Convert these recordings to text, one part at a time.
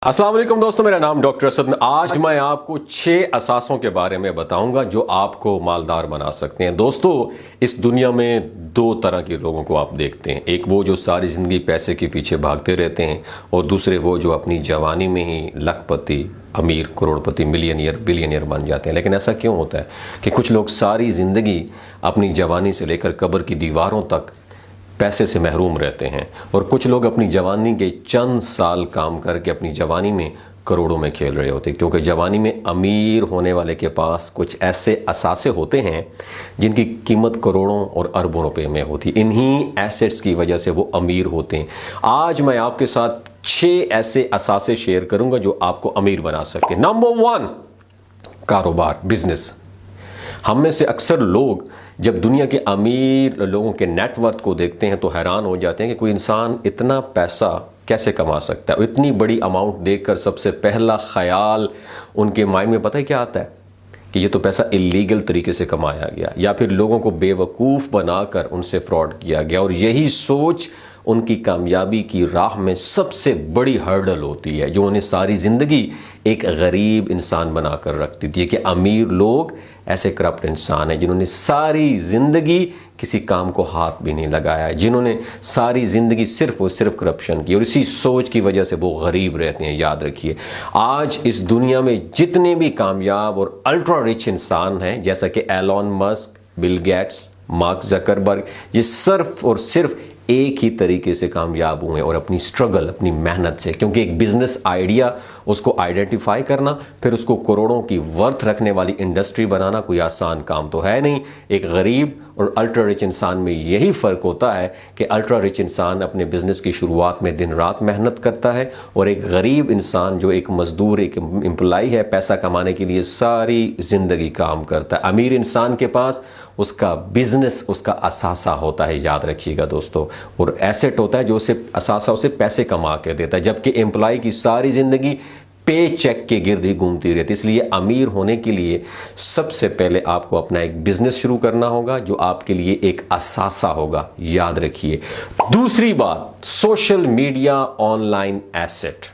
अस्सलाम वालेकुम दोस्तों, मेरा नाम डॉक्टर असद। आज मैं आपको 6 असासों के बारे में बताऊंगा जो आपको मालदार बना सकते हैं। दोस्तों, इस दुनिया में 2 तरह के लोगों को आप देखते हैं। एक वो जो सारी ज़िंदगी पैसे के पीछे भागते रहते हैं, और दूसरे वो जो अपनी जवानी में ही लखपति, अमीर, करोड़पति, मिलियनियर, बिलियनियर बन जाते हैं। लेकिन ऐसा क्यों होता है कि कुछ लोग सारी ज़िंदगी अपनी जवानी से लेकर कब्र की दीवारों तक पैसे से महरूम रहते हैं, और कुछ लोग अपनी जवानी के चंद साल काम करके अपनी जवानी में करोड़ों में खेल रहे होते हैं। क्योंकि जवानी में अमीर होने वाले के पास कुछ ऐसे असासे होते हैं जिनकी कीमत करोड़ों और अरबों रुपए में होती है। इन्हीं एसेट्स की वजह से वो अमीर होते हैं। आज मैं आपके साथ 6 ऐसे असासे शेयर करूंगा जो आपको अमीर बना सके। नंबर 1, कारोबार, बिजनेस। हम में से अक्सर लोग जब दुनिया के अमीर लोगों के नेटवर्थ को देखते हैं तो हैरान हो जाते हैं कि कोई इंसान इतना पैसा कैसे कमा सकता है। और इतनी बड़ी अमाउंट देखकर सबसे पहला ख्याल उनके माइंड में पता है क्या आता है कि ये तो पैसा इलीगल तरीके से कमाया गया, या फिर लोगों को बेवकूफ़ बनाकर उनसे फ्रॉड किया गया। और यही सोच उनकी कामयाबी की राह में सबसे बड़ी हर्डल होती है, जो उन्हें सारी ज़िंदगी एक गरीब इंसान बनाकर रखती थी। कि अमीर लोग ऐसे करप्ट इंसान हैं जिन्होंने सारी ज़िंदगी किसी काम को हाथ भी नहीं लगाया है, जिन्होंने सारी ज़िंदगी सिर्फ और सिर्फ करप्शन की, और इसी सोच की वजह से वो गरीब रहते हैं। याद रखिए, आज इस दुनिया में जितने भी कामयाब और अल्ट्रा रिच इंसान हैं, जैसा कि Elon Musk, Bill Gates, mark Zuckerberg, ये सिर्फ और सिर्फ एक ही तरीके से कामयाब हुए, और अपनी स्ट्रगल, अपनी मेहनत से। क्योंकि एक बिजनेस आइडिया, उसको आइडेंटिफाई करना, फिर उसको करोड़ों की वर्थ रखने वाली इंडस्ट्री बनाना कोई आसान काम तो है नहीं। एक गरीब और अल्ट्रा रिच इंसान में यही फ़र्क होता है कि अल्ट्रा रिच इंसान अपने बिजनेस की शुरुआत में दिन रात मेहनत करता है, और एक गरीब इंसान जो एक मजदूर, एक एम्प्लॉय है, पैसा कमाने के लिए सारी ज़िंदगी काम करता है। अमीर इंसान के पास उसका बिजनेस, उसका असासा होता है। याद रखिएगा दोस्तों, और एसेट होता है जो उसे असासा, उसे पैसे कमा के देता है। जबकि एम्प्लॉय की सारी ज़िंदगी पे चेक के गिर्द ही घूमती रहती है। इसलिए अमीर होने के लिए सबसे पहले आपको अपना एक बिजनेस शुरू करना होगा जो आपके लिए एक असासा होगा। याद रखिए। दूसरी बात, सोशल मीडिया ऑनलाइन एसेट।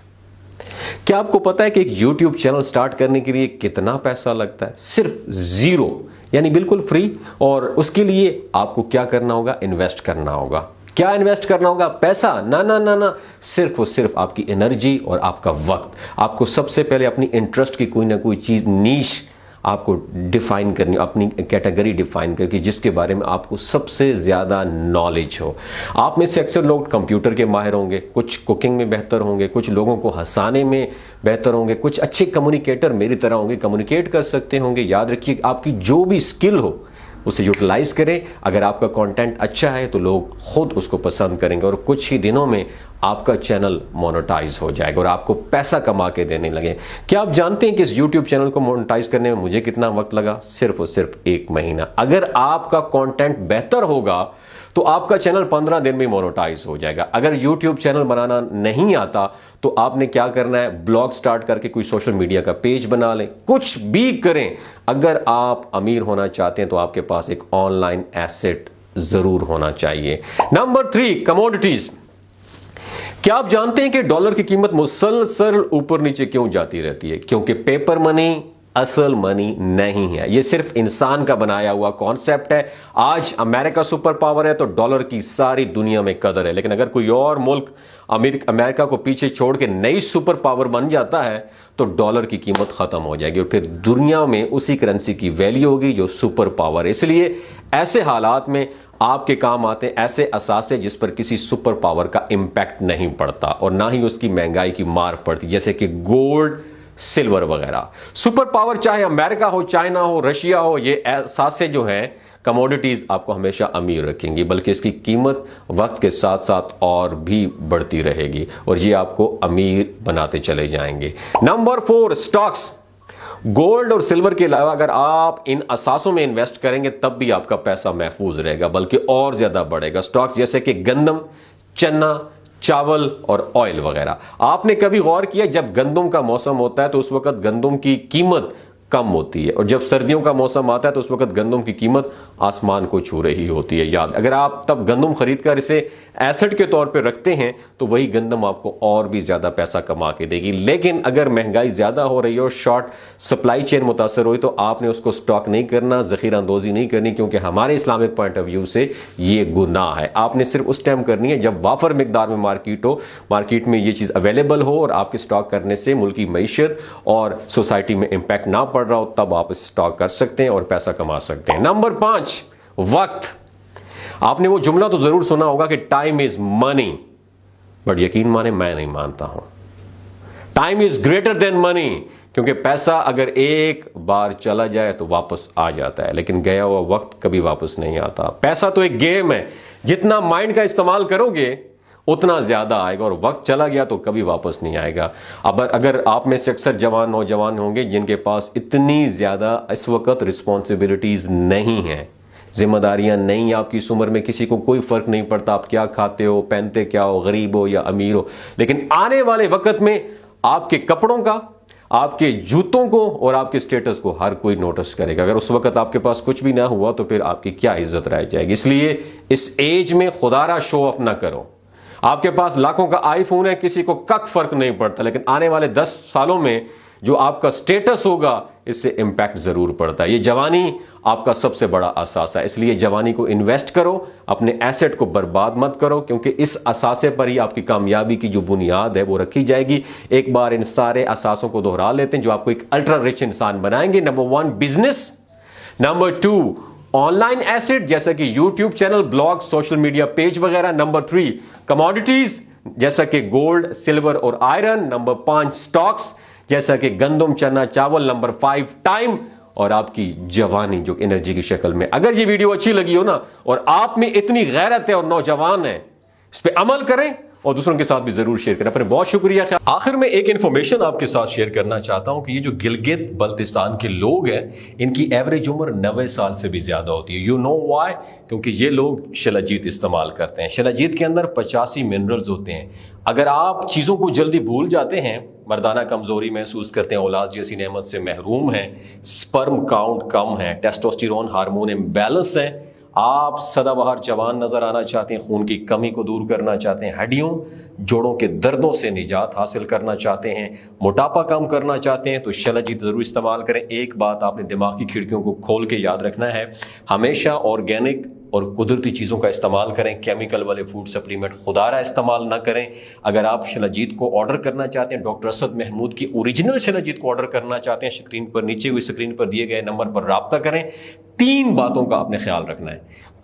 क्या आपको पता है कि एक YouTube चैनल स्टार्ट करने के लिए कितना पैसा लगता है? सिर्फ 0, यानी बिल्कुल फ्री। और उसके लिए आपको क्या करना होगा? इन्वेस्ट करना होगा। क्या इन्वेस्ट करना होगा? पैसा? ना ना ना ना, सिर्फ और सिर्फ आपकी एनर्जी और आपका वक्त। आपको सबसे पहले अपनी इंटरेस्ट की कोई ना कोई चीज़, नीश आपको डिफाइन करनी, अपनी कैटेगरी डिफाइन करके जिसके बारे में आपको सबसे ज़्यादा नॉलेज हो। आप में से अक्सर लोग कंप्यूटर के माहिर होंगे, कुछ कुकिंग में बेहतर होंगे, कुछ लोगों को हंसाने में बेहतर होंगे, कुछ अच्छे कम्युनिकेटर मेरी तरह होंगे, कम्युनिकेट कर सकते होंगे। याद रखिए, आपकी जो भी स्किल हो उसे यूटिलाइज करें। अगर आपका कंटेंट अच्छा है तो लोग खुद उसको पसंद करेंगे, और कुछ ही दिनों में आपका चैनल मोनेटाइज हो जाएगा और आपको पैसा कमा के देने लगे। क्या आप जानते हैं कि इस YouTube चैनल को मोनेटाइज करने में मुझे कितना वक्त लगा? सिर्फ और सिर्फ 1 महीना। अगर आपका कंटेंट बेहतर होगा तो आपका चैनल 15 दिन में मोनेटाइज हो जाएगा। अगर YouTube चैनल बनाना नहीं आता तो आपने क्या करना है? ब्लॉग स्टार्ट करके कोई सोशल मीडिया का पेज बना लें, कुछ भी करें। अगर आप अमीर होना चाहते हैं तो आपके पास एक ऑनलाइन एसेट जरूर होना चाहिए। Number 3, commodities. क्या आप जानते हैं कि डॉलर की कीमत मुसलसल ऊपर नीचे क्यों जाती रहती है? क्योंकि पेपर मनी असल मनी नहीं है। ये सिर्फ इंसान का बनाया हुआ कॉन्सेप्ट है। आज अमेरिका सुपर पावर है तो डॉलर की सारी दुनिया में कदर है, लेकिन अगर कोई और मुल्क अमेरिका को पीछे छोड़ के नई सुपर पावर बन जाता है तो डॉलर की कीमत खत्म हो जाएगी, और फिर दुनिया में उसी करेंसी की वैल्यू होगी जो सुपर पावर है। इसलिए ऐसे हालात में आपके काम आते हैं ऐसे असासे जिस पर किसी सुपर पावर का इंपैक्ट नहीं पड़ता, और ना ही उसकी महंगाई की मार पड़ती, जैसे कि गोल्ड, सिल्वर वगैरह। सुपर पावर चाहे अमेरिका हो, चाइना हो, रशिया हो, ये असासे जो हैं, कमोडिटीज, आपको हमेशा अमीर रखेंगी, बल्कि इसकी कीमत वक्त के साथ साथ और भी बढ़ती रहेगी, और ये आपको अमीर बनाते चले जाएंगे। Number 4, stocks. गोल्ड और सिल्वर के अलावा अगर आप इन असासों में इन्वेस्ट करेंगे तब भी आपका पैसा महफूज रहेगा, बल्कि और ज्यादा बढ़ेगा। स्टॉक्स जैसे कि गंदम, चना, चावल और ऑयल वगैरह। आपने कभी गौर किया, जब गंदम का मौसम होता है तो उस वक्त गंदम की कीमत कम होती है। और जब सर्दियों का मौसम आता है तो उस वक्त गंदम की कीमत आसमान को छू रही होती है। याद, अगर आप तब गंदम खरीद कर इसे एसेट के तौर पे रखते हैं तो वही गंदम आपको और भी ज़्यादा पैसा कमा के देगी। लेकिन अगर महंगाई ज़्यादा हो रही है और शॉर्ट सप्लाई चेन मुतासर हुई तो आपने उसको स्टॉक नहीं करना, ज़ख़ीरा अंदोज़ी नहीं करनी, क्योंकि हमारे इस्लामिक पॉइंट ऑफ व्यू से ये गुनाह है। आपने सिर्फ उस टाइम करनी है जब वाफर मिकदार में मार्केट में ये चीज़ अवेलेबल हो और आपके स्टॉक करने से मुल्क की मईशत और सोसाइटी में इम्पैक्ट ना पड़ रहा हो, तब आप स्टॉक कर सकते हैं और पैसा कमा सकते हैं। नंबर 5, वक्त। आपने वो जुमला तो जरूर सुना होगा कि टाइम इज मनी, बट यकीन माने मैं नहीं मानता हूं। Time is greater than money, क्योंकि पैसा अगर एक बार चला जाए तो वापस आ जाता है, लेकिन गया हुआ वक्त कभी वापस नहीं आता। पैसा तो एक गेम है, जितना माइंड का इस्तेमाल करोगे उतना ज्यादा आएगा, और वक्त चला गया तो कभी वापस नहीं आएगा। अब अगर आप में से अक्सर नौजवान होंगे जिनके पास इतनी ज्यादा इस वक्त रिस्पॉन्सिबिलिटीज नहीं है, जिम्मेदारियां नहीं, आपकी इस उम्र में किसी को कोई फर्क नहीं पड़ता आप क्या खाते हो, पहनते क्या हो, गरीब हो या अमीर हो, लेकिन आने वाले वक्त में आपके कपड़ों का, आपके जूतों को और आपके स्टेटस को हर कोई नोटिस करेगा। अगर उस वक्त आपके पास कुछ भी ना हुआ तो फिर आपकी क्या इज्जत रह जाएगी। इसलिए इस एज में खुदारा शो ऑफ ना करो। आपके पास लाखों का आईफोन है, किसी को कक फर्क नहीं पड़ता, लेकिन आने वाले 10 सालों में जो आपका स्टेटस होगा इससे इंपैक्ट जरूर पड़ता है। ये जवानी आपका सबसे बड़ा असासा है, इसलिए जवानी को इन्वेस्ट करो, अपने एसेट को बर्बाद मत करो, क्योंकि इस असासे पर ही आपकी कामयाबी की जो बुनियाद है वो रखी जाएगी। एक बार इन सारे असासों को दोहरा लेते हैं जो आपको एक अल्ट्रा रिच इंसान बनाएंगे। Number 1, business. Number 2, online asset जैसा कि YouTube channel, blog, social media page वगैरह। नंबर 3, कमोडिटीज जैसा कि गोल्ड, सिल्वर और आयरन। नंबर 5, स्टॉक्स जैसा कि गंदम, चना, चावल। नंबर 5, टाइम और आपकी जवानी जो एनर्जी की शक्ल में। अगर ये वीडियो अच्छी लगी हो ना और आप में इतनी गैरत है और नौजवान है, इस पे अमल करें और दूसरों के साथ भी जरूर शेयर करें। अपने बहुत शुक्रिया। आखिर में एक इंफॉर्मेशन आपके साथ शेयर करना चाहता हूं कि ये जो गिलगित बल्तिस्तान के लोग हैं इनकी एवरेज उम्र 90 साल से भी ज्यादा होती है। You know why? क्योंकि ये लोग शिलाजीत इस्तेमाल करते हैं। शिलाजीत के अंदर 85 मिनरल्स होते हैं। अगर आप चीज़ों को जल्दी भूल जाते हैं, मर्दाना कमजोरी महसूस करते हैं, औलाद जैसी नेमत से महरूम हैं, स्पर्म काउंट कम है, टेस्टोस्टेरोन हार्मोन इम्बैलेंस है, आप सदाबहार जवान नजर आना चाहते हैं, खून की कमी को दूर करना चाहते हैं, हड्डियों जोड़ों के दर्दों से निजात हासिल करना चाहते हैं, मोटापा कम करना चाहते हैं, तो शिलाजीत जरूर इस्तेमाल करें। एक बात आपने दिमाग की खिड़कियों को खोल के याद रखना है, हमेशा ऑर्गेनिक और कुदरती चीज़ों का इस्तेमाल करें। केमिकल वाले फूड सप्लीमेंट खुदारा इस्तेमाल ना करें। अगर आप शिलाजीत को ऑर्डर करना चाहते हैं, डॉक्टर असद महमूद की ओरिजिनल शिलाजीत को ऑर्डर करना चाहते हैं, स्क्रीन पर, नीचे हुई स्क्रीन पर दिए गए नंबर पर राब्ता करें। 3 बातों का आपने ख्याल रखना है,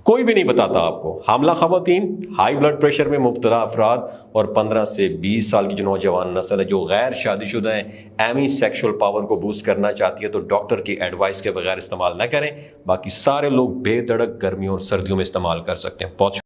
कोई भी नहीं बताता आपको। हामला खवातीन, हाई ब्लड प्रेशर में मुब्तला अफराद और 15 से 20 साल की जो नौजवान नस्ल है जो गैर शादीशुदा है, एमी सेक्शुअल पावर को बूस्ट करना चाहती है, तो डॉक्टर की एडवाइस के बगैर इस्तेमाल न करें। बाकी सारे लोग बेधड़क गर्मियों और सर्दियों में इस्तेमाल कर सकते हैं। बहुत